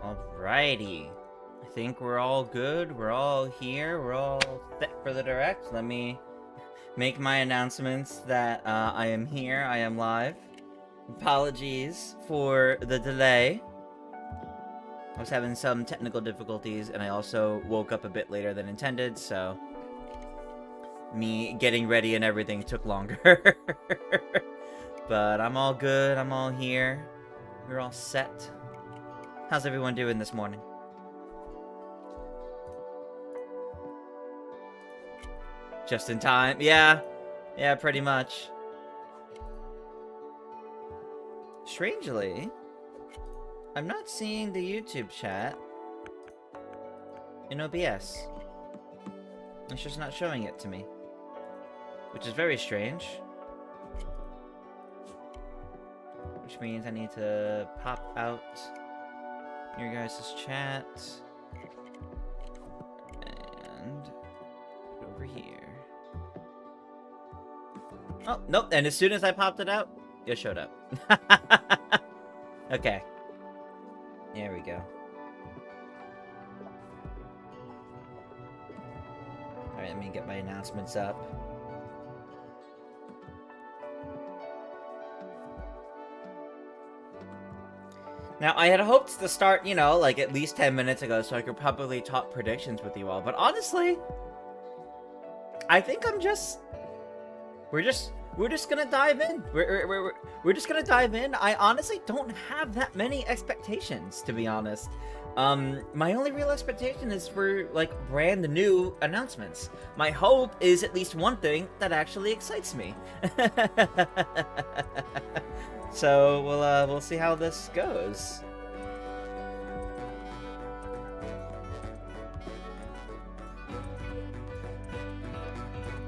Alrighty. I think we're all good. We're all here. We're all set for the direct. Let me make my announcements that I am here. I am live. Apologies for the delay. I was having some technical difficulties, and I also woke up a bit later than intended, so me getting ready and everything took longer. But I'm all good. I'm all here. We're all set. How's everyone doing this morning? Just in time? Yeah, pretty much. Strangely, I'm not seeing the YouTube chat in OBS. It's just not showing it to me, which is very strange. Which means I need to pop out your guys' chat and over here. Oh, nope, and as soon as I popped it out, it showed up. Okay. There we go. Alright, let me get my announcements up. Now, I had hoped to start, you know, like at least 10 minutes ago so I could probably talk predictions with you all, but honestly, I think we're just gonna dive in. We're just gonna dive in. I honestly don't have that many expectations, to be honest. My only real expectation is for, like, brand new announcements. My hope is at least one thing that actually excites me. So we'll see how this goes.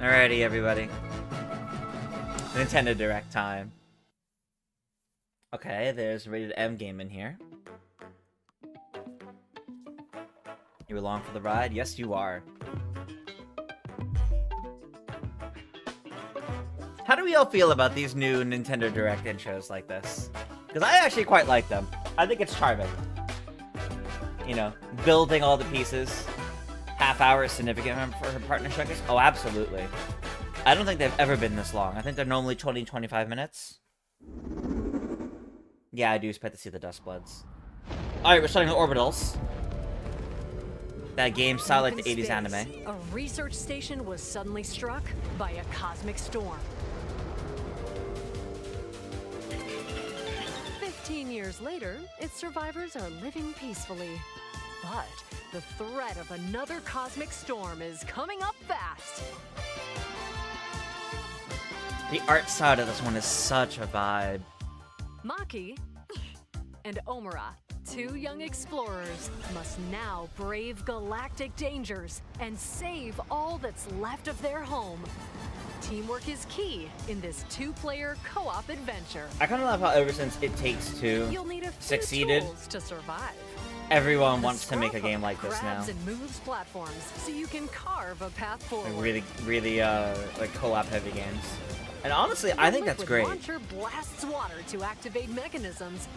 Alrighty, everybody. Nintendo Direct time. Okay, there's a rated M game in here. You along for the ride? Yes, you are. How do we all feel about these new Nintendo Direct intros like this? Because I actually quite like them. I think it's charming. You know, building all the pieces. Half hour is significant for her partner showcase? Oh, absolutely. I don't think they've ever been this long. I think they're normally 20-25 minutes. Yeah, I do expect to see the Dust Bloods. Alright, we're starting with Orbitals. That game style like the 80s anime. A research station was suddenly struck by a cosmic storm. 15 years later, its survivors are living peacefully. But the threat of another cosmic storm is coming up fast. The art side of this one is such a vibe. Maki and Omura, two young explorers, must now brave galactic dangers and save all that's left of their home. Teamwork is key in this two-player co-op adventure. I kind of love how ever since It Takes Two You'll need a few succeeded, tools to survive. everyone wants to make a game like this now. Grabs and moves platforms so you can carve a path forward. Like really, like co-op heavy games. And honestly, I think that's great. Launcher blasts water to activate mechanisms.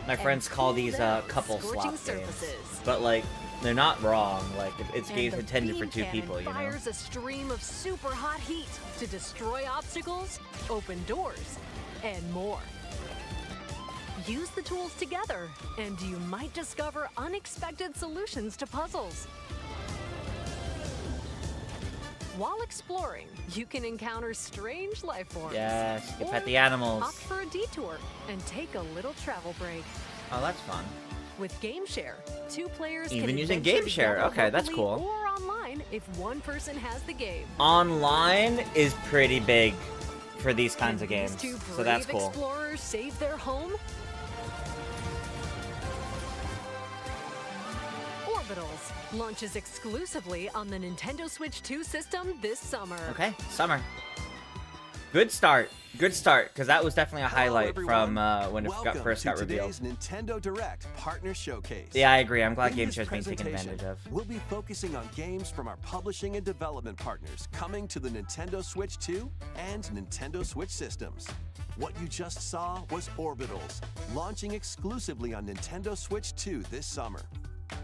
My friends call these couple swap games, but like they're not wrong. Like it's games intended for two people, you know. Fires a stream of super hot heat to destroy obstacles, open doors, and more. Use the tools together, and you might discover unexpected solutions to puzzles. While exploring, you can encounter strange life forms. Yes, you can pet the Opt animals. for a detour and take a little travel break. Oh, that's fun. With Game Share, two players Even can using adventure Game Share. together Okay, that's locally cool. Or online if one person has the game. Online is pretty big for these kinds of Can games, these two so that's brave cool. explorers save their home? Orbitals launches exclusively on the Nintendo Switch 2 system this summer. Okay, summer. Good start, because that was definitely a highlight from when it first got revealed. Today's Nintendo Direct Partner Showcase. Yeah, I agree. I'm glad In Game this Share is being taken presentation, advantage of. We'll be focusing on games from our publishing and development partners coming to the Nintendo Switch 2 and Nintendo Switch systems. What you just saw was Orbitals, launching exclusively on Nintendo Switch 2 this summer.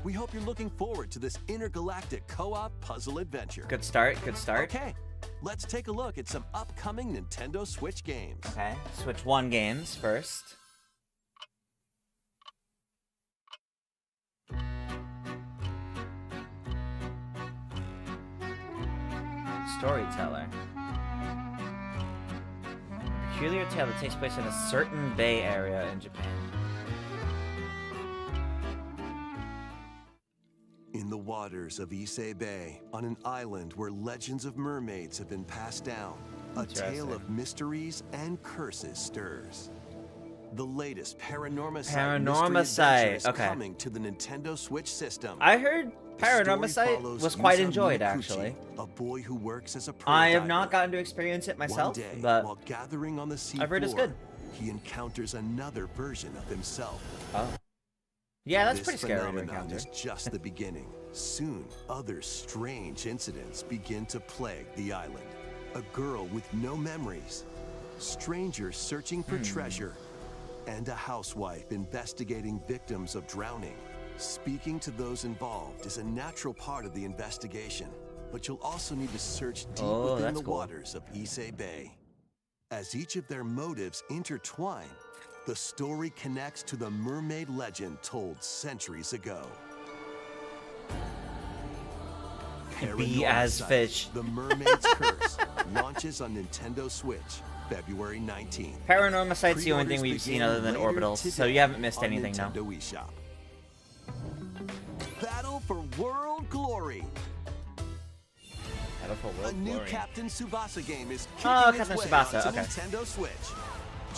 We hope you're looking forward to this intergalactic co-op puzzle adventure. Good start, good start. Okay, let's take a look at some upcoming Nintendo Switch games. Okay, Switch 1 games first. Storyteller. A peculiar tale that takes place in a certain bay area in Japan. In the waters of Issei Bay, on an island where legends of mermaids have been passed down, a tale of mysteries and curses stirs. The latest Paranorma Site is coming to the Nintendo Switch system. I heard Paranorma Site was quite enjoyed, actually. A boy who works as a I have not gotten to experience it myself, One day, but while gathering on the sea I've heard it's good. He encounters another version of himself. Oh. Yeah, that's This pretty scary to phenomenon encounter. is just the beginning. Soon, other strange incidents begin to plague the island. A girl with no memories, strangers searching for treasure, and a housewife investigating victims of drowning. Speaking to those involved is a natural part of the investigation, but you'll also need to search deep within the waters of Issei Bay. As each of their motives intertwine, the story connects to the mermaid legend told centuries ago. Be as Site, fish. The Mermaid's Curse launches on Nintendo Switch February 19th. Paranorma Site's the only thing Pre-orders we've seen begin other than later Orbitals, so today you haven't missed on anything now. Nintendo eShop. Battle for World Glory. A new Captain Tsubasa game is kicking its Captain way Tsubasa, onto okay. Nintendo Switch.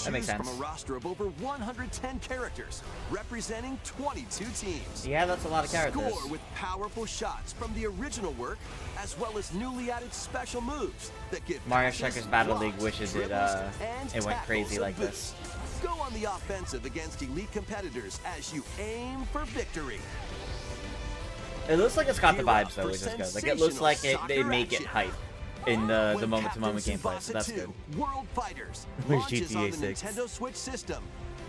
That makes Choose from sense. a roster of over 110 characters, representing 22 teams. Yeah, that's a lot of characters. Score with powerful shots from the original work, as well as newly added special moves that give Mario passes, Strikers Battle League blocks, wishes it, dribbles, and it went crazy tackles a like this. boost. Go on the offensive against elite competitors as you aim for victory. It looks like it's got the Gear up vibes though, for which is good. Like it looks like they sensational make it soccer hype in the When moment-to-moment Captain gameplay, so Tsubasa that's 2 good. World Fighters Where's launches on GTA the 6? Nintendo Switch system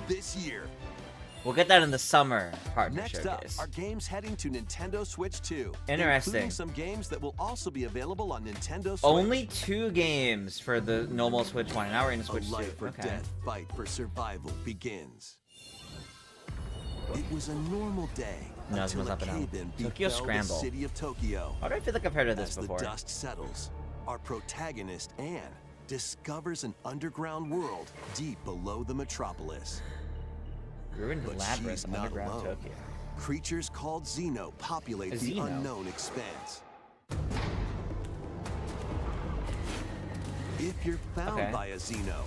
this year. We'll get that in the summer partner Next up showcase. are games heading to Nintendo Switch 2. Interesting. Including some games that will also be available on Nintendo Switch. Only 2 games for the normal Switch 1, and now we're in A Switch 2. life or Okay. death fight for survival begins. It was a normal day No, until it's a up and out. cave-in Tokyo befell Scramble. the city of Tokyo. Why do I feel like I've heard of this As before? the dust settles, our protagonist, Anne, discovers an underground world deep below the metropolis. Ruined But Labyrinth she's of not Underground alone. Tokyo. Creatures called Xeno populate the Xeno? unknown expanse. If you're found Okay. by a Xeno,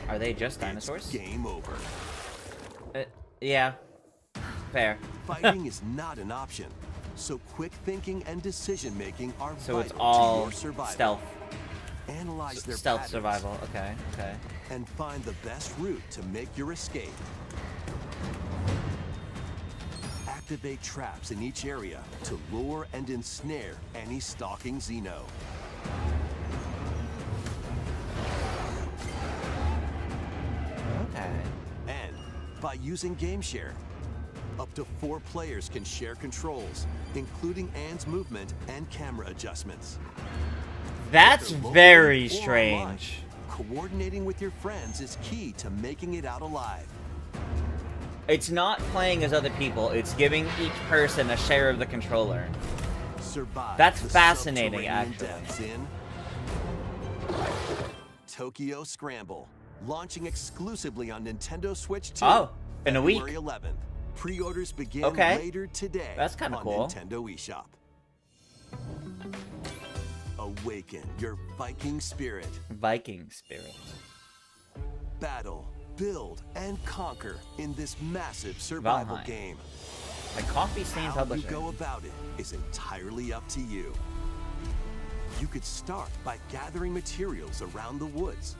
Are they just dinosaurs? it's game over. Yeah. Fair. Fighting is not an option, so quick thinking and decision making are So it's vital to all your survival. stealth. Analyze their Stealth patterns survival. Okay, okay. and find the best route to make your escape. Activate traps in each area to lure and ensnare any stalking Xeno. Okay. And by using GameShare, up to 4 players can share controls, including Anne's movement and camera adjustments. That's Whether very locally or strange. online, coordinating with your friends is key to making it out alive. It's not playing as other people, it's giving each person a share of the controller. Survive That's the fascinating, subterranean actually. depths in Tokyo Scramble, launching exclusively on Nintendo Switch 2. Oh, in a week. February 11th. Pre-orders begin Okay. later today. That's kinda on cool. Nintendo eShop. Awaken your Viking spirit. Viking spirit. Battle, build, and conquer in this massive survival Valheim. game. Like Coffee Stain How Publishing. you go about it is entirely up to you. You could start by gathering materials around the woods.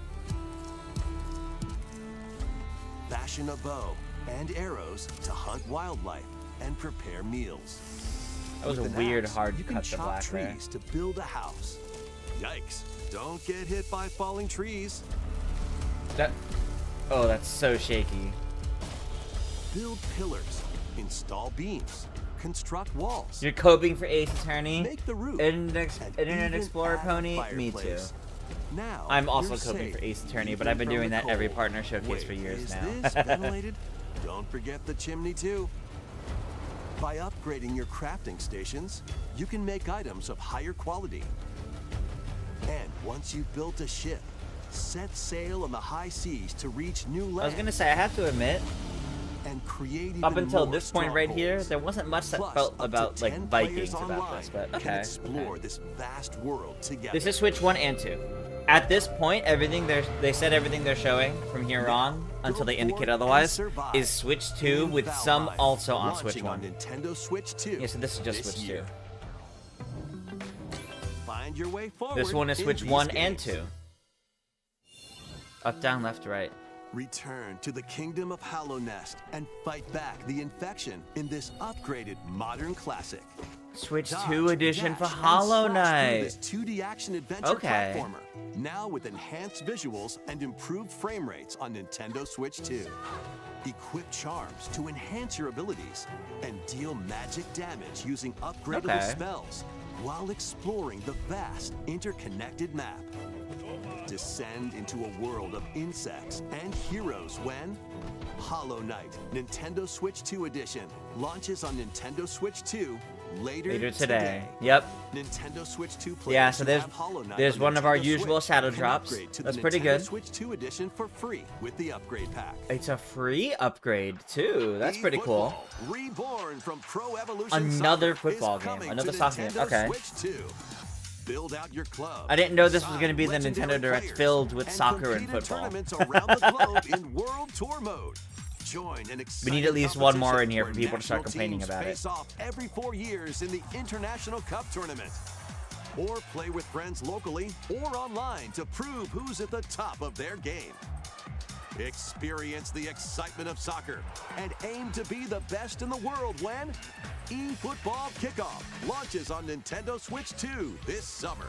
Fashion a bow and arrows to hunt wildlife and prepare meals. That was a With an weird axe, hard you can cut to chop black there. trees to build a house. Yikes! Don't get hit by falling trees. That. Oh, that's so shaky. Build pillars, install beams, construct walls, You're coping for Ace Attorney. make the roof, Internet and Explorer even add a Pony. Me too. fireplace. Now, I'm also you're coping safe, for Ace Attorney, but even I've been from doing the that every cold. partner showcase Wait, for years is now. this ventilated? Don't forget the chimney too. By upgrading your crafting stations, you can make items of higher quality. And once you've built a ship, set sail on the high seas to reach new land. I was gonna say, I have to admit, and create up even until more this point right here, strongholds. there wasn't much that Plus, felt up to about 10 like players Vikings about online this, but can okay. explore Okay. this vast world together. This is Switch 1 and 2. At this point, everything they said everything they're showing from here on, until they indicate otherwise, is Switch 2 In with some Valbuena, also on Switch launching 1. Nintendo Switch 2. Yeah, so this is just this Switch year. 2. Find your way forward. This one is in Switch these 1 and games. 2. Up, down, left, right. Return to the kingdom of Hollow Nest and fight back the infection in this upgraded modern classic. Switch Dodge, 2 edition dash, for and Hollow slash Knight. through This 2D action adventure Okay. platformer, now with enhanced visuals and improved frame rates on Nintendo Switch 2. Equip charms to enhance your abilities and deal magic damage using upgradable Okay. spells while exploring the vast interconnected map. Descend into a world of insects and heroes when Hollow Knight Nintendo Switch 2 edition launches on Nintendo Switch 2 later today. Yep. Nintendo Switch 2 players Yeah, so who there's have Hollow Knight there's on one of our Nintendo usual Switch shadow can drops. upgrade to That's the pretty Nintendo good. Switch 2 edition for free with the upgrade pack. It's a free upgrade too. That's pretty cool. eFootball, reborn from Pro Evolution Another Soccer, football is game, coming another to soccer game. Nintendo Okay. Switch 2. Build out your club. I didn't know this was sign gonna be the legendary Nintendo Direct players, filled with and soccer and compete in football. tournaments around the globe in World Tour mode. Join an We need at exciting least one more in here for competition people to start where complaining national about it. teams face off every 4 years in the International Cup Tournament. Or play with friends locally or online to prove who's at the top of their game. Experience the excitement of soccer and aim to be the best in the world when eFootball Kickoff launches on Nintendo Switch 2 this summer.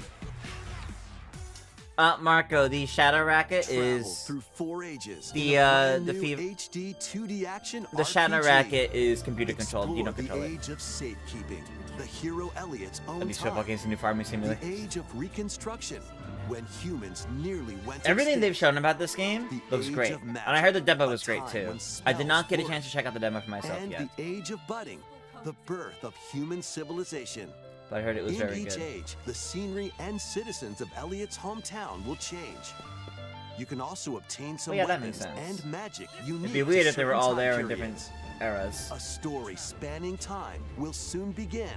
Marco, the Shadow Racket Travel is through 4 ages. the, in a brand the new fev- HD 2D action the Shadow RPG. Racket is computer controlled. You don't Explore control the it. age of safekeeping, the hero Elliot's own These football time. games, new farming The simulator. age of reconstruction, when humans nearly went Everything they've extinct. shown about this game The looks age great, of and magic, I heard the demo a was great time too. when I did not spells get a work. chance to check out the demo for myself And yet, the age of budding, the birth of human civilization. but I heard it was In very each good. age, the scenery and citizens of Elliot's hometown will change. You can also obtain some yeah, that makes weapons sense. and magic unique It'd be to weird if they were certain all time there in periods. different eras. A story spanning time will soon begin.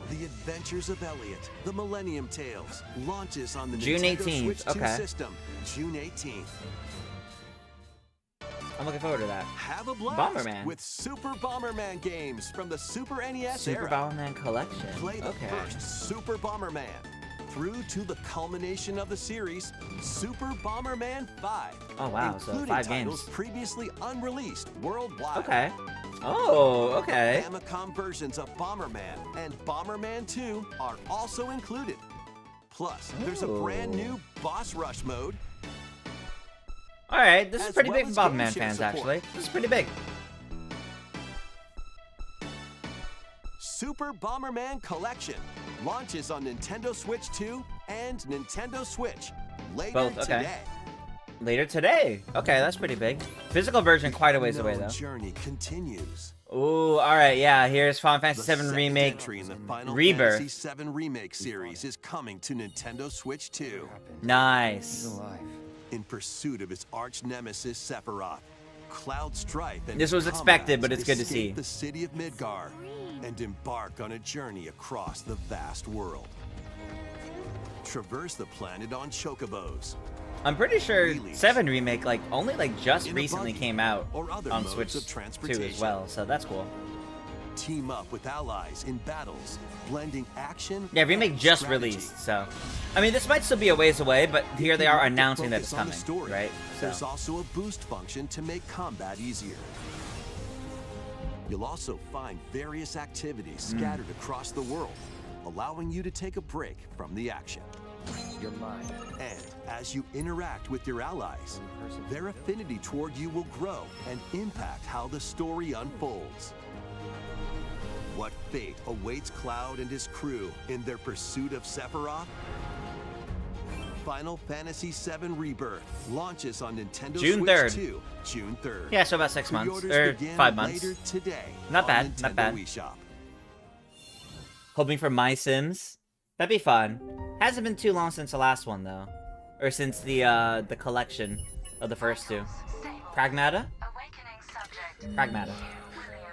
The Adventures of Elliot, the Millennium Tales, launches on the June Nintendo 18th, Switch 2 okay. system, June 18th. I'm looking forward to that. Have a blast Bomberman. with Super Bomberman games from the Super NES Super era. Bomberman Collection. Play the Okay. first Super Bomberman through to the culmination of the series, Super Bomberman 5. Oh, wow, so including 5 titles games. previously unreleased worldwide. Okay. Oh, okay. Famicom versions of Bomberman and Bomberman 2 are also included. Plus, there's a brand Ooh. new Boss Rush mode. All right, this is As pretty well big for as Bomberman game share fans, support. actually. This is pretty big. Super Bomberman Collection launches on Nintendo Switch 2 and Nintendo Switch later Both, okay. today. Later today. Okay, that's pretty big. Physical version quite a ways No away, though. journey continues. Ooh, all right, yeah. Here's Final Fantasy The VII second Remake entry in the Final Rebirth. Fantasy VII Remake series is coming to Nintendo Switch 2. Nice. In pursuit of its arch nemesis Sephiroth, Cloud Strife and This his was expected, but comrades it's good to escape see. the city of Midgar and embark on a journey across the vast world. Traverse the planet on chocobos, I'm pretty sure Wheelies. 7 Remake only just In a recently buggy came out or other on modes Switch of 2 as transportation. well, so that's cool. team up with allies in battles, blending action. Yeah, Remake and just strategy. released, so I mean this might still be a ways away, but here If they you are want to announcing that focus it's on the coming, story, right? There's So also a boost function to make combat easier. You'll also find various activities Hmm. scattered across the world, allowing you to take a break from the action. You're mine. And as you interact with your allies, their affinity toward you will grow and impact how the story unfolds. What fate awaits Cloud and his crew in their pursuit of Sephiroth? Final Fantasy VII Rebirth launches on Nintendo June Switch 3rd. 2, June 3rd. Yeah, so about 6 months. Pre-orders Or begin 5 months. later today Not on bad, Nintendo not bad. eShop. Hoping for My Sims. That'd be fun. Hasn't been too long since the last one, though. Or since the collection of the first two. Pragmata? Pragmata.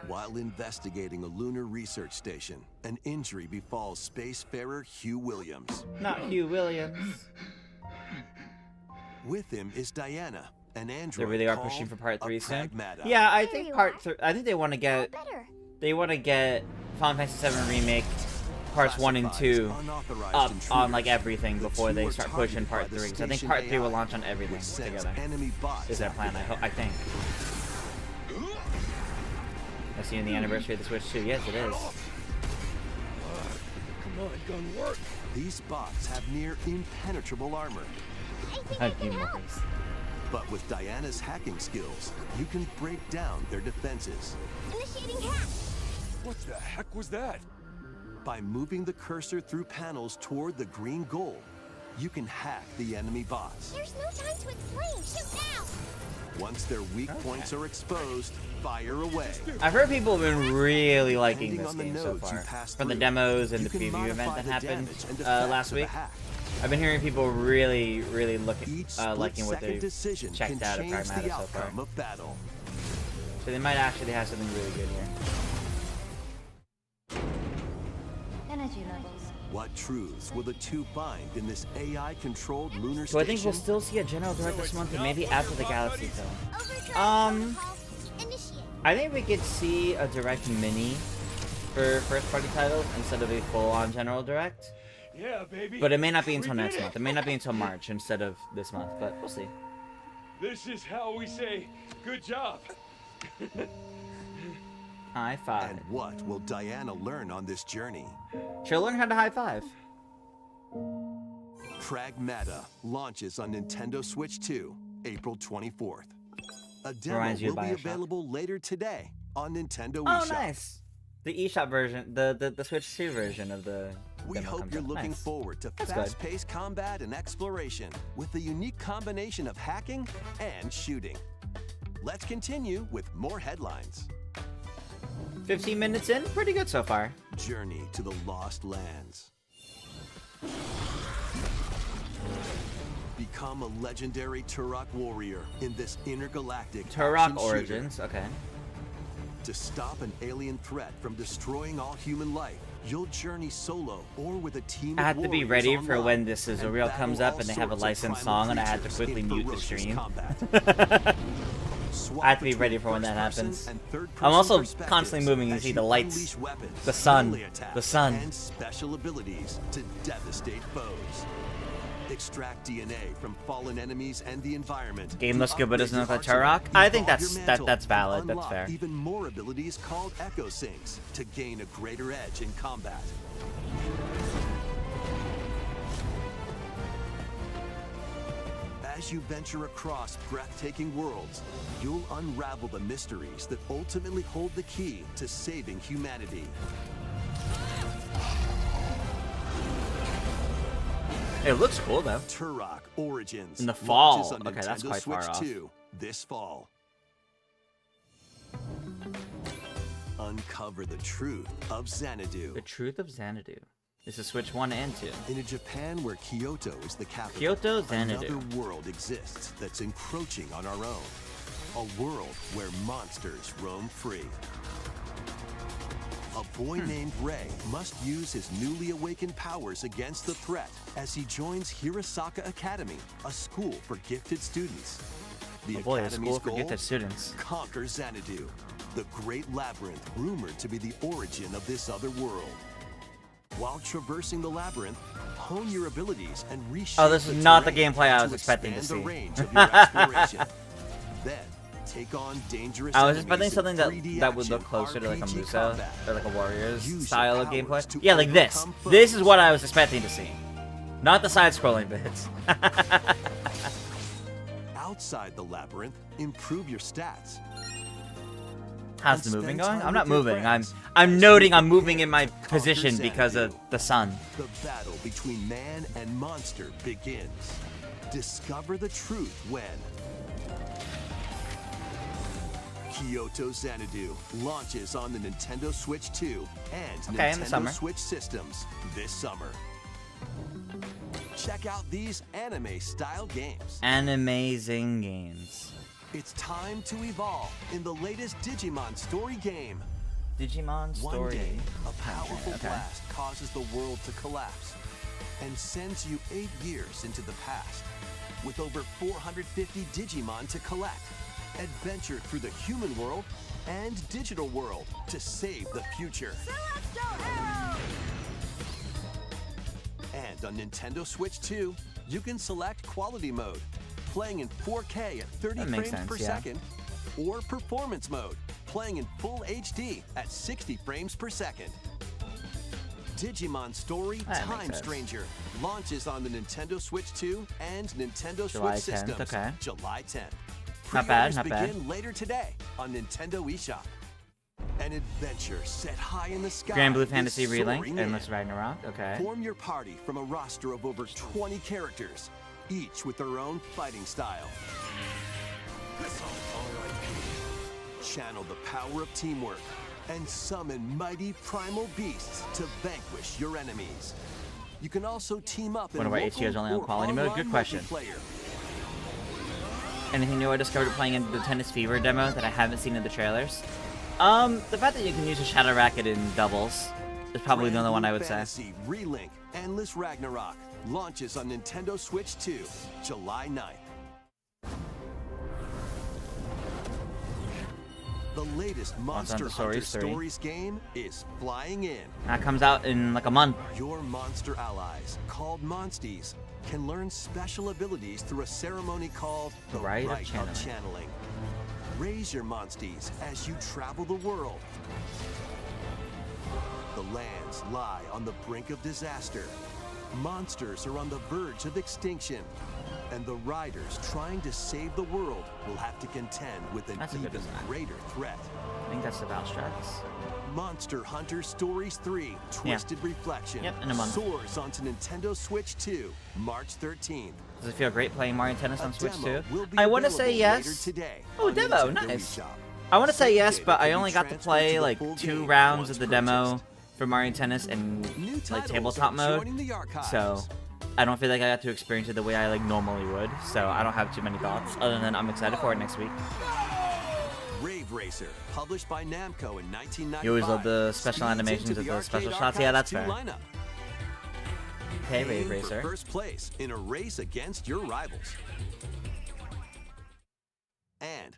While investigating a lunar research station, an injury befalls spacefarer Hugh Williams. Not Hugh Williams. With him is Diana, an android. They really are called pushing for part a 3 soon. Pragmata. Yeah, I There think you part are. 3. I think they want to get. Better. They want to get Final Fantasy VII Remake parts 1 and Classifies 2 unauthorized up intruders. on like everything The before two they are start targeted pushing part by the 3. So I think station part 3 will AI, launch on everything which sends together. enemy bots Is their after plan? them. I think. I see in the anniversary of the Switch 2. Yes, it is. Come on, gun work. These bots have near impenetrable armor, How humorous. but with Diana's hacking skills, you can break down their defenses. Initiating hack. What the heck was that? By moving the cursor through panels toward the green goal, you can hack the enemy bots. There's no time to explain. Shoot now. Once their weak points are exposed, fire away. I've heard people have been really liking Depending this on the game so nodes you far. pass From the through, demos and you the can preview event modify that the happened damage and effects last of the week. hack. I've been hearing people really Each liking what split-second they've decision checked can out of change Pragmata the so far. outcome of battle. So they might actually have something really good here. Energy levels. What truths will the two find in this AI-controlled lunar So I station? think we'll still see a general direct this month, and maybe after the Galaxy film. Overdrive Um, protocol. Initiate. I think we could see a direct mini for first-party titles instead of a full-on general direct. Yeah, baby. But it may not be until We did next it. month. It may not be until March instead of this month, but we'll see. This is how we say good job. High five. And what will Diana learn on this journey? She'll learn how to high five. Pragmata launches on Nintendo Switch 2, April 24th. A demo Reminds you will of be Bioshock. available later today on Nintendo Oh, eShop. nice. The eShop version, the Switch 2 version of the We demo hope comes you're out. looking Nice. forward to That's good. fast-paced combat and exploration with a unique combination of hacking and shooting. Let's continue with more headlines. 15 minutes in, pretty good so far. Journey to the Lost Lands. Become a legendary Turok warrior in this intergalactic Turok action shooter. Origins, okay. To stop an alien threat from destroying all human life, you'll journey solo or with a team I of had to be warriors ready for online when this and Israel battle comes up all and they have a sorts of licensed primal song and I had to creatures quickly in mute the ferocious stream. combat. Swap I have to be between ready for when that first-person happens. and third-person I'm also perspectives constantly moving. You as see the lights, unleash weapons, the sun, melee attacks, the sun. and special abilities to devastate foes. Extract DNA from fallen enemies and the environment. Game to looks good, but upgrade doesn't look your like Turok. arsenal, I think evolve that's your that mantle, that's and valid. That's unlock fair. even more abilities called Echo Syncs to gain a greater edge in combat. As you venture across breathtaking worlds, you'll unravel the mysteries that ultimately hold the key to saving humanity. It looks cool though. Turok Origins In the fall. launches on Okay, that's Nintendo quite Switch far off. 2 this fall. Uncover the truth of Xanadu. The Truth of Xanadu. This is Switch 1 and 2. In a Japan where Kyoto is the capital, Kyoto, Xanadu. another world exists that's encroaching on our own. A world where monsters roam free. A boy named Ray must use his newly awakened powers against the threat as he joins Hirosaka Academy, a school for gifted students. The Oh boy, a Academy's school for goal? gifted students. Conquer Xanadu, the great labyrinth rumored to be the origin of this other world. While traversing the labyrinth, hone your abilities and reshape Oh, this is not the terrain gameplay I was to expecting to expand see. the range of your exploration. Then, take on dangerous I was enemies expecting in something that 3D that would action, look closer to like a RPG Musa combat. or like a Warriors Use your style of powers gameplay. to Yeah, like this. overcome This foes. is what I was expecting to see. Not the side-scrolling bits. Outside the labyrinth, improve your stats. How's And the moving spend going? time I'm not with your moving. friends I'm as noting you I'm moving prepare in my to conquer position because of Xanadu. the sun. The battle between man and monster begins. Discover the truth when Kyoto Xanadu launches on the Nintendo Switch 2 and Okay, in the Nintendo summer. Switch systems this summer. Check out these anime-style games. Animazing games. It's time to evolve in the latest Digimon story game. Digimon One story. day, a powerful Okay. blast causes the world to collapse and sends you 8 years into the past. With over 450 Digimon to collect, adventure through the human world and digital world to save the future. And on Nintendo Switch 2, you can select quality mode, playing in 4K at 30 That makes frames per sense, yeah. second, or performance mode, playing in full HD at 60 frames per second. Digimon Story That makes Time sense. Stranger launches on the Nintendo Switch 2 and Nintendo July Switch 10th, systems okay. July 10th. Not bad, Pre-orders not bad. begin later today on Nintendo eShop. An adventure set high in the sky. Grand Blue is Fantasy Relink, soaring Endless in. Ragnarok. Okay. Form your party from a roster of over 20 characters, each with their own fighting style. Channel the power of teamwork and summon mighty primal beasts to vanquish your enemies. You can also team up in Wonder why local HCO is only on or quality mode? online Good question. multiplayer. Anything new I discovered playing in the Tennis Fever demo that I haven't seen in the trailers? The fact that you can use a Shadow Racket in doubles is probably the Grand only one Blue I would say. Fantasy Relink Endless Ragnarok launches on Nintendo Switch 2, July 9th. The latest Monster Hunter Stories 3. Stories game is flying in. That comes out in like a month. Your monster allies, called Monsties, can learn special abilities through a ceremony called the Rite of Rite Channeling. Channeling. Raise your Monsties as you travel the world. The lands lie on the brink of disaster. Monsters are on the verge of extinction. And the riders trying to save the world will have to contend with an That's a good even design. greater threat. I think that's the Valstrax. Monster Hunter Stories 3 Twisted Reflection Yep, in a month. soars onto Nintendo Switch 2, March 13th. Does it feel great playing Mario Tennis A on Switch demo too? will be I want to say available later yes. today Oh, on demo, Nintendo nice. eShop. I want to say Save yes, data but I can only be got to transferred play the like full 2 game rounds once of the demo purchased. for Mario Tennis in New like titles tabletop are mode. joining the archives. So I don't feel like I got to experience it the way I like normally would. So I don't have too many thoughts other than I'm excited for it next week. Rave Racer, published by Namco in 1995. You always love the special speeds animations into of the arcade special shots. Yeah, that's Archives fair. 2 lineup. Okay, Rave Aim for Racer. first place in a race against your rivals. And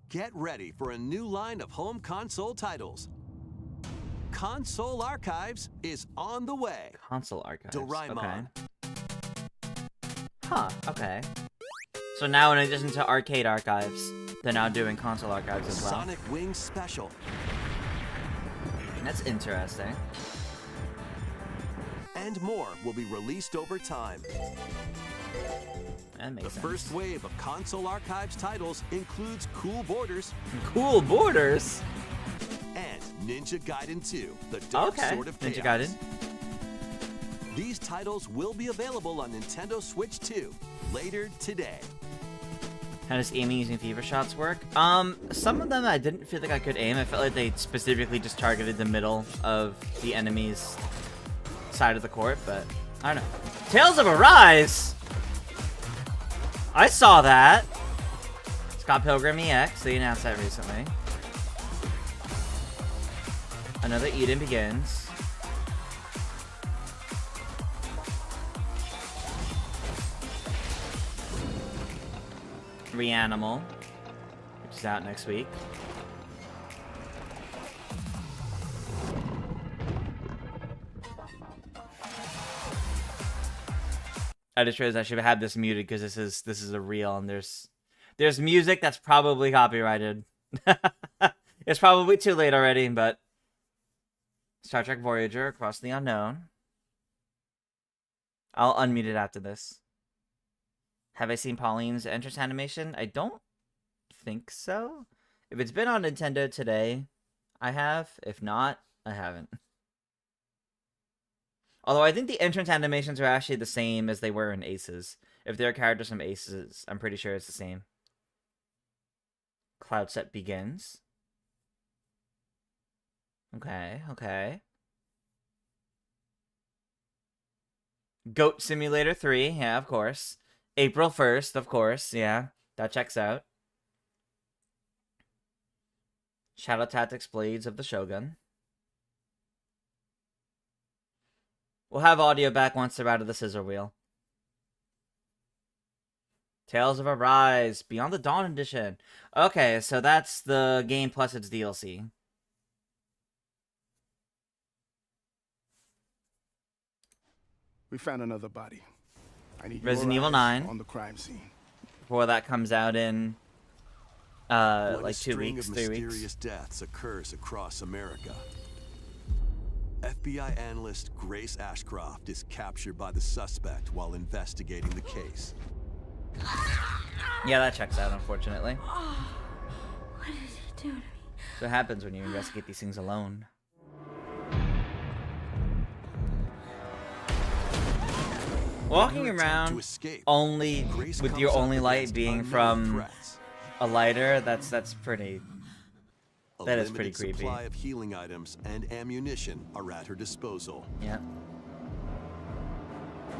get ready for a new line of home console titles. Console Archives is on the way. Console archives. Doraemon. Okay. Huh, okay. So now in addition to arcade archives, they're now doing console archives as well. Sonic Wings Special. That's interesting. And more will be released over time. That makes The sense. first wave of Console Archives titles includes Cool Borders Cool Borders. and Ninja Gaiden 2, The Dark Okay, Sword of Ninja Chaos. Gaiden. These titles will be available on Nintendo Switch 2 later today. How does aiming using fever shots work? Some of them I didn't feel like I could aim. I felt like they specifically just targeted the middle of the enemy's side of the court, but I don't know. Tales of Arise! I saw that! Scott Pilgrim EX, they announced that recently. Another Eden Begins. Reanimal, which is out next week. I just realized I should have had this muted because this is a reel and there's music that's probably copyrighted. It's probably too late already, but Star Trek Voyager Across the Unknown. I'll unmute it after this. Have I seen Pauline's entrance animation? I don't think so. If it's been on Nintendo today, I have. If not, I haven't. Although I think the entrance animations are actually the same as they were in Aces. If they're characters from Aces, I'm pretty sure it's the same. Cloud set begins. Okay, okay. Goat Simulator 3, yeah, of course. April 1st, of course, yeah. That checks out. Shadow Tactics Blades of the Shogun. We'll have audio back once they're out of the scissor wheel. Tales of Arise, Beyond the Dawn Edition. Okay, so that's the game plus its DLC. We found another body. I need Resident your Evil eyes 9. on the crime scene. Before that comes out in When like a 2 string weeks, of 3 weeks. mysterious deaths occurs across America. FBI analyst Grace Ashcroft is captured by the suspect while investigating the case. Yeah, that checks out, unfortunately. What did you do to me? So what happens when you investigate these things alone. Walking In her attempt around to escape, only Grace with comes your up only light against being unknown from threats. a lighter, that's pretty. A That is pretty limited creepy. supply of healing items and ammunition are at her disposal. Yeah.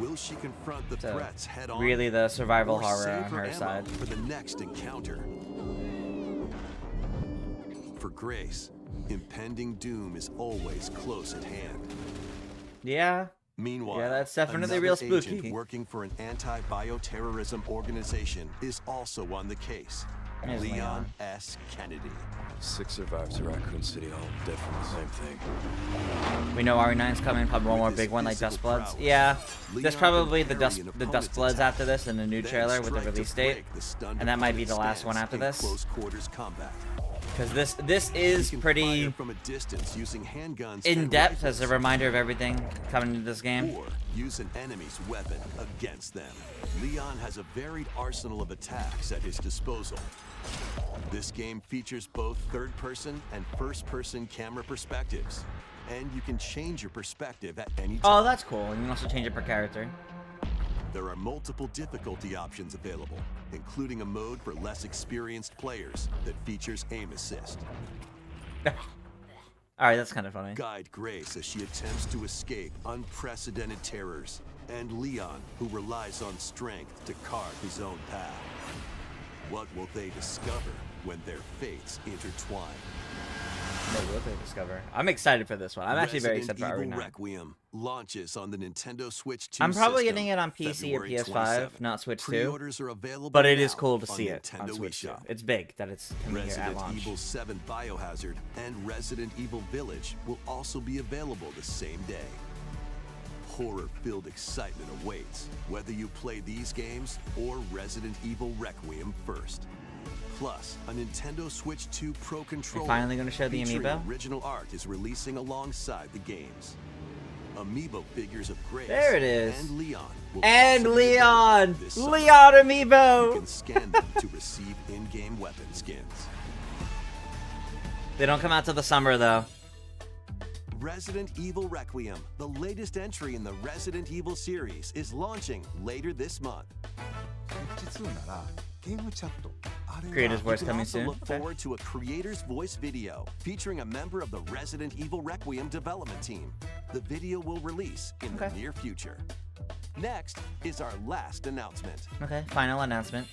Will she confront the So, threats head on? really the survival or horror save on her ammo side. for the next encounter? For Grace, impending doom is always close at hand. Yeah. Meanwhile, Yeah, that's definitely another real spooky. agent working for an anti-bioterrorism organization is also on the case. There's Leon Leon. S. Kennedy. 6 survivors of Raccoon City, all dead from the same thing. We know RE9's coming, probably one more With his big one like physical Dust Bloods. prowess, Yeah. Leon There's can probably parry the an Dust opponent's Bloods attack, after this and a new then trailer with the strike to release date. break the stunned And that might be the opponent's last one stance after in this. Close quarters combat. Because this He is can pretty fire from a distance using handguns in and depth as a rifles, reminder of everything coming into this game. or use an enemy's weapon against them. Leon has a varied arsenal of attacks at his disposal. This game features both third-person and first-person camera perspectives, and you can change your perspective at any time. Oh, that's cool. You can also change it per character. There are multiple difficulty options available, including a mode for less experienced players that features aim assist. Alright, that's kind of funny. Guide Grace as she attempts to escape unprecedented terrors, and Leon, who relies on strength to carve his own path. What will they discover when their fates intertwine? Maybe what they discover. I'm excited for this one. I'm actually very excited Resident for Evil RE9. Requiem launches on the Nintendo Switch 2 I'm probably system, getting it on PC or February PS5, 27th. not Switch 2. Pre-orders are available But it is now cool to on see it Nintendo on Switch 2. eShop. It's big that it's coming here at Resident launch. Evil 7 Biohazard and Resident Evil Village will also be available the same day. Horror-filled excitement awaits, whether you play these games or Resident Evil Requiem first. Plus, a Nintendo Switch 2 Pro controller finally gonna show the featuring amiibo? original art is releasing alongside the games. Amiibo figures of Grace There it is. and Leon will And also be Leon! available this summer. Leon You amiibo! can scan them to receive in-game weapon skins. They don't come out till the summer though. Resident Evil Requiem, the latest entry in the Resident Evil series, is launching later this month. Creator's You voice can coming also soon. look Okay. forward to a creator's voice video featuring a member of the Resident Evil Requiem development team. The video will release in the Okay. near future. Next is our last announcement. Okay, final announcement.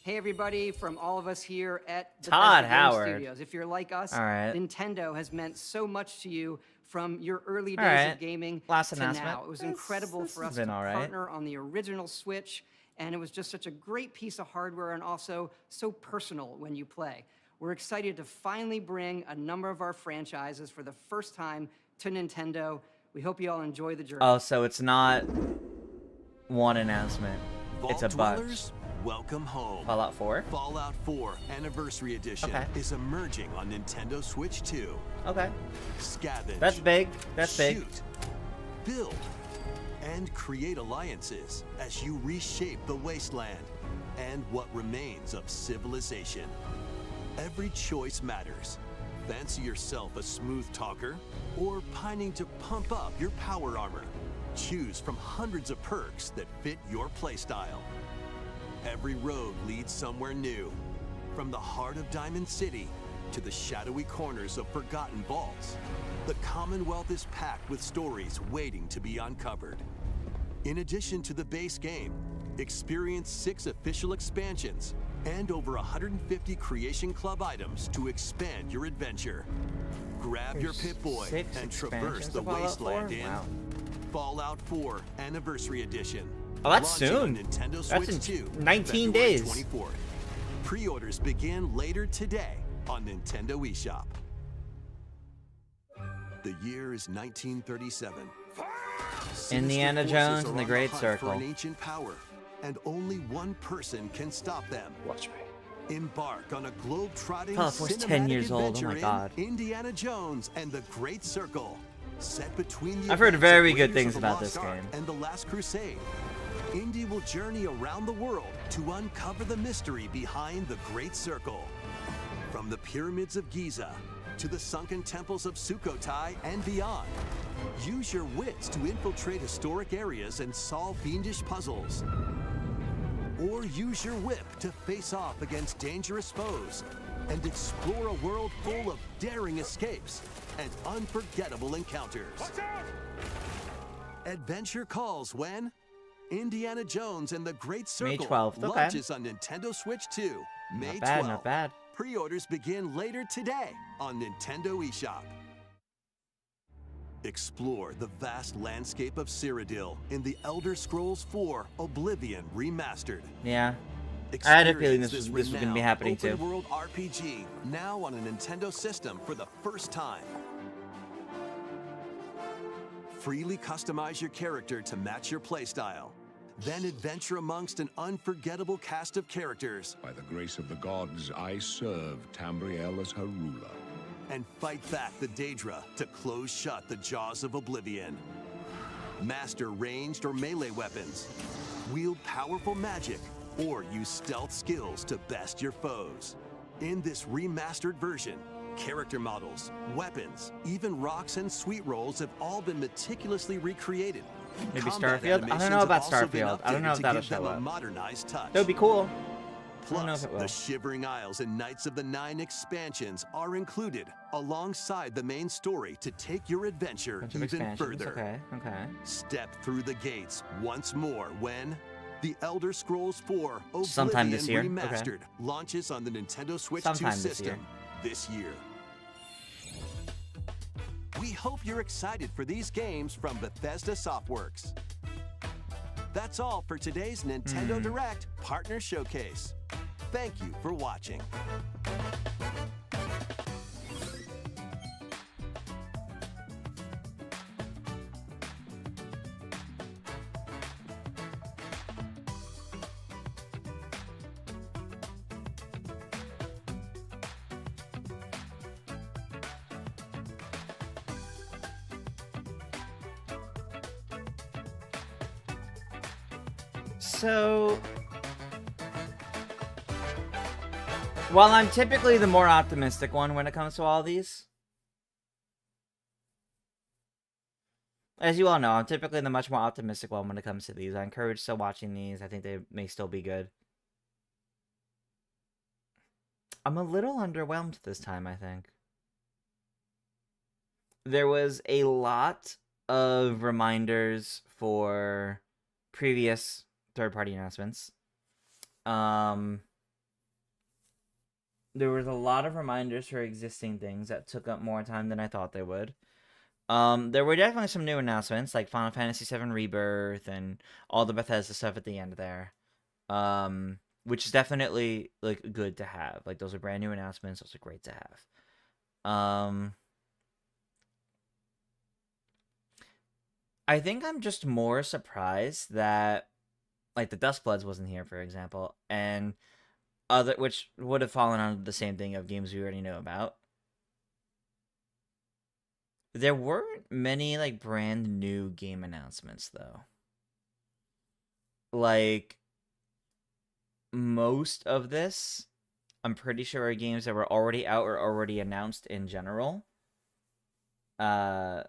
Hey everybody, from all of us here at the Todd Bethesda Game Howard. Studios. If you're like us, All right. Nintendo has meant so much to you from your early All days right. of gaming Last to announcement. now. It was incredible This for has us been to all right. partner on the original Switch, and it was just such a great piece of hardware and also so personal when you play. We're excited to finally bring a number of our franchises for the first time to Nintendo. We hope you all enjoy the journey. Oh, so it's not one announcement. It's a Vault bunch. Dwellers, welcome home. Fallout 4? Fallout 4 Anniversary Edition Okay. is emerging on Nintendo Switch 2. Okay. Scavenge. That's big. That's big. Shoot, build, and create alliances as you reshape the wasteland and what remains of civilization. Every choice matters. Fancy yourself a smooth talker or pining to pump up your power armor? Choose from hundreds of perks that fit your playstyle. Every road leads somewhere new, from the heart of Diamond City to the shadowy corners of forgotten vaults. The Commonwealth is packed with stories waiting to be uncovered. In addition to the base game, experience 6 official expansions and over 150 Creation Club items to expand your adventure. Grab your Pip-Boy 6 and traverse expansions the of Fallout 4? wasteland in Wow. Fallout 4 Anniversary Edition. Oh, that's Launching on soon. Nintendo That's Switch in 2, 19 February days. 24th. Pre-orders begin later today on Nintendo eShop. The year is 1937. Indiana Sinister Jones forces and the are on Great hunt Circle. For an ancient power, and only one person can stop them. Watch me. Embark on a globe-trotting Fallout 4's 10 cinematic years old, oh adventure my in God. Indiana Jones and the Great Circle. Set between the I've heard events very of good Raiders things of the about Lost this Ark game. and the Last Crusade. Indy will journey around the world to uncover the mystery behind the Great Circle. From the pyramids of Giza to the sunken temples of Sukhothai and beyond. Use your wits to infiltrate historic areas and solve fiendish puzzles. Or use your whip to face off against dangerous foes and explore a world full of daring escapes and unforgettable encounters. Adventure calls when Indiana Jones and the Great May Circle 12th, okay. launches on Nintendo Switch 2, May Not bad, 12th. not bad. Pre-orders begin later today on Nintendo eShop. Explore the vast landscape of Cyrodiil in the Elder Scrolls 4 Oblivion Remastered. Yeah. I had a feeling Experience this was going to be renowned happening too. open-world RPG now on a Nintendo system for the first time. Freely customize your character to match your playstyle. Then adventure amongst an unforgettable cast of characters By the grace of the gods, I serve Tambriel as her ruler. and fight back the Daedra to close shut the jaws of Oblivion. Master ranged or melee weapons, wield powerful magic, or use stealth skills to best your foes. In this remastered version, character models, weapons, even rocks and sweet rolls have all been meticulously recreated. Maybe Combat Starfield? I don't animations know about have also been Starfield. I don't know updated if to that'll give them show a up. modernized touch. That would be cool. I don't know Plus, if it will. the Shivering Isles and Knights of the Nine expansions are included alongside the main story to take your adventure Bunch of even expansions. further. Okay, okay. Step through the gates once more when The Elder Scrolls 4 Oblivion Sometime this year, okay. Remastered launches on the Nintendo Switch Sometime 2 this system year. this year. We hope you're excited for these games from Bethesda Softworks. That's all for today's Nintendo Direct Partner Showcase. Thank you for watching. So, while I'm typically the more optimistic one when it comes to all these, as you all know, I'm typically the much more optimistic one when it comes to these. I encourage still watching these. I think they may still be good. I'm a little underwhelmed this time, I think. There was a lot of reminders for previous third-party announcements. There was a lot of reminders for existing things that took up more time than I thought they would. There were definitely some new announcements, like Final Fantasy VII Rebirth and all the Bethesda stuff at the end there. Which is definitely, like, good to have. Like, those are brand new announcements. Those are great to have. I think I'm just more surprised that, like, the Dustbloods wasn't here, for example, and which would have fallen under the same thing of games we already know about. There weren't many, like, brand new game announcements, though. like, most of this, I'm pretty sure are games that were already out or already announced in general. The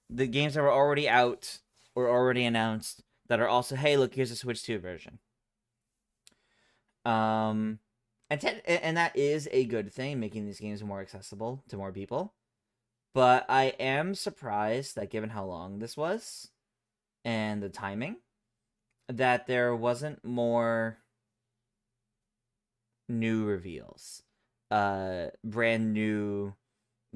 games that were already out or already announced that are also, hey, look, here's a Switch 2 version. And that is a good thing, making these games more accessible to more people. But I am surprised that given how long this was and the timing, that there wasn't more new reveals. Brand new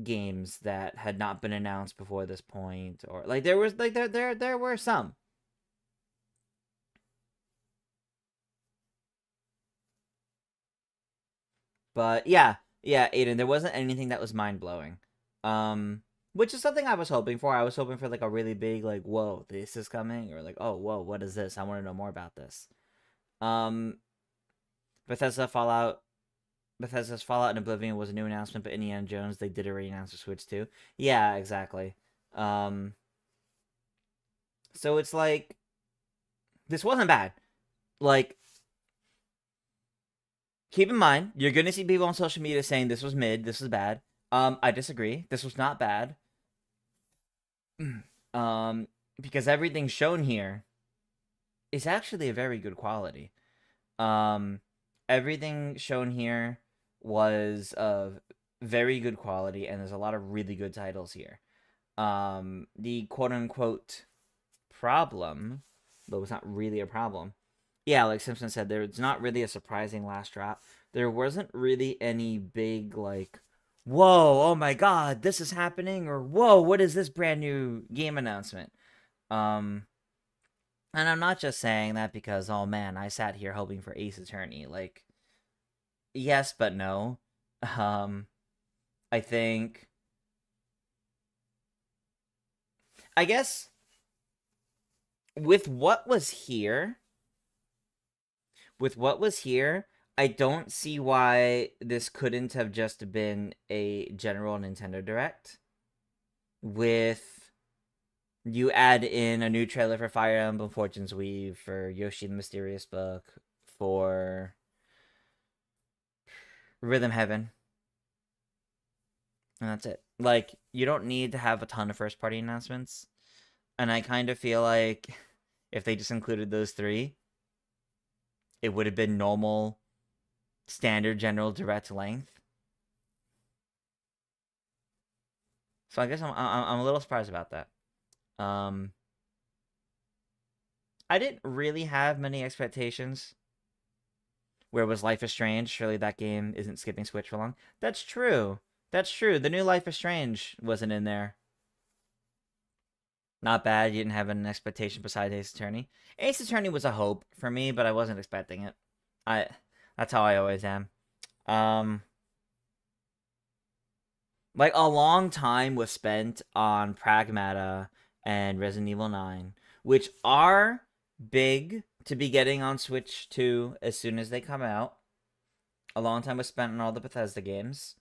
games that had not been announced before this point, or like there was like there were some. But yeah, Aiden, there wasn't anything that was mind blowing. Which is something I was hoping for. I was hoping for like a really big like, whoa, this is coming, or like, oh, whoa, what is this? I want to know more about this. Um, Bethesda Fallout, Bethesda's Fallout and Oblivion was a new announcement, but Indiana Jones they did already announce the Switch too. Yeah, exactly. So it's like this wasn't bad. Like, keep in mind, you're gonna see people on social media saying this was mid, this was bad. I disagree. This was not bad. Because everything shown here is actually a very good quality. Everything shown here was of very good quality, and there's a lot of really good titles here. The quote unquote problem, though it's not really a problem. Yeah, like Simpson said, there's not really a surprising last drop. There wasn't really any big, like, whoa, oh my god, this is happening, or whoa, what is this brand new game announcement? And I'm not just saying that because, oh man, I sat here hoping for Ace Attorney. Like, yes, but no. I think, I guess, with what was here, I don't see why this couldn't have just been a general Nintendo Direct. With you add in a new trailer for Fire Emblem Fortune's Weave, for Yoshi the Mysterious Book, for Rhythm Heaven, and that's it. Like, you don't need to have a ton of first party announcements. And I kind of feel like if they just included those three, it would have been normal, standard, general direct length. So I guess I'm a little surprised about that. I didn't really have many expectations. Where was Life is Strange? Surely that game isn't skipping Switch for long. That's true. That's true. The new Life is Strange wasn't in there. Not bad. You didn't have an expectation besides Ace Attorney. Ace Attorney was a hope for me, but I wasn't expecting it. That's how I always am. Like, a long time was spent on Pragmata and Resident Evil 9, which are big to be getting on Switch 2 as soon as they come out. A long time was spent on all the Bethesda games,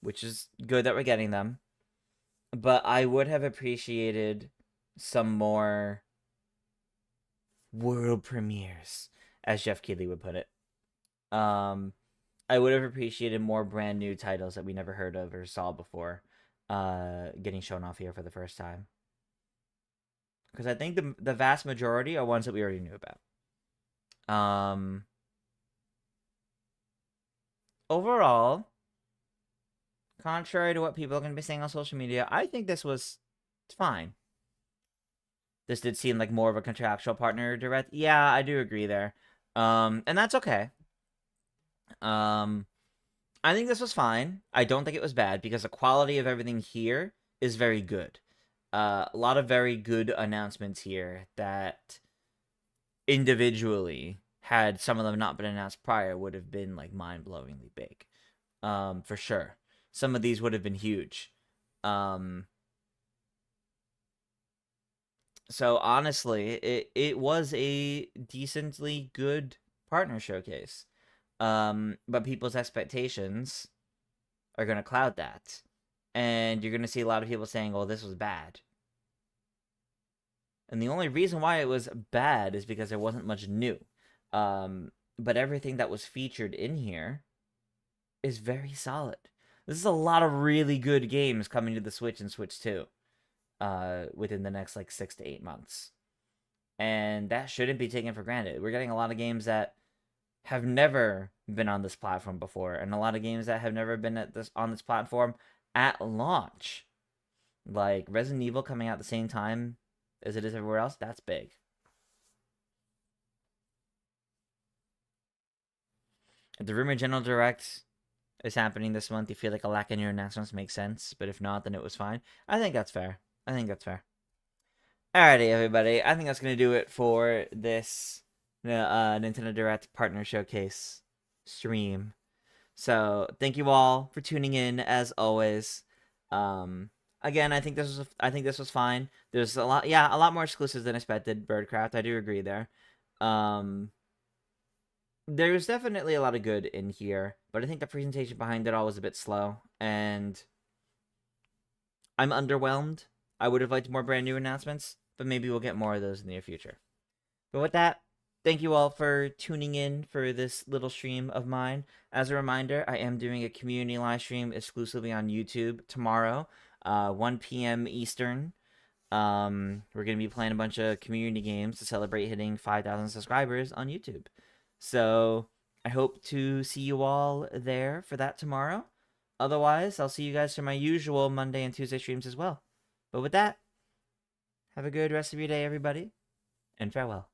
which is good that we're getting them. But I would have appreciated some more world premieres, as Jeff Keighley would put it. I would have appreciated more brand new titles that we never heard of or saw before getting shown off here for the first time. Because I think the vast majority are ones that we already knew about. Overall, contrary to what people are going to be saying on social media, I think this was fine. This did seem like more of a contractual partner direct. Yeah, I do agree there. And that's okay. I think this was fine. I don't think it was bad because the quality of everything here is very good. A lot of very good announcements here that individually, had some of them not been announced prior, would have been like mind-blowingly big. For sure. Some of these would have been huge. So honestly, it was a decently good partner showcase. But people's expectations are going to cloud that. And you're going to see a lot of people saying, oh, this was bad. And the only reason why it was bad is because there wasn't much new. But everything that was featured in here is very solid. This is a lot of really good games coming to the Switch and Switch 2 within the next like 6 to 8 months. And that shouldn't be taken for granted. We're getting a lot of games that have never been on this platform before, and a lot of games that have never been on this platform at launch. Like Resident Evil coming out at the same time as it is everywhere else, that's big. If the Rumor General Direct is happening this month, you feel like a lack in your announcements makes sense, but if not, then it was fine. I think that's fair. I think that's fair. Alrighty, everybody. I think that's going to do it for this Nintendo Direct Partner Showcase stream. So, thank you all for tuning in, as always. Again, I think this was fine. There's a lot more exclusives than expected. Birdcraft, I do agree there. There's definitely a lot of good in here, but I think the presentation behind it all was a bit slow, and I'm underwhelmed. I would have liked more brand new announcements, but maybe we'll get more of those in the near future. But with that, thank you all for tuning in for this little stream of mine. As a reminder, I am doing a community live stream exclusively on YouTube tomorrow, 1 p.m. Eastern. We're going to be playing a bunch of community games to celebrate hitting 5,000 subscribers on YouTube. So I hope to see you all there for that tomorrow. Otherwise, I'll see you guys for my usual Monday and Tuesday streams as well. But with that, have a good rest of your day, everybody, and farewell.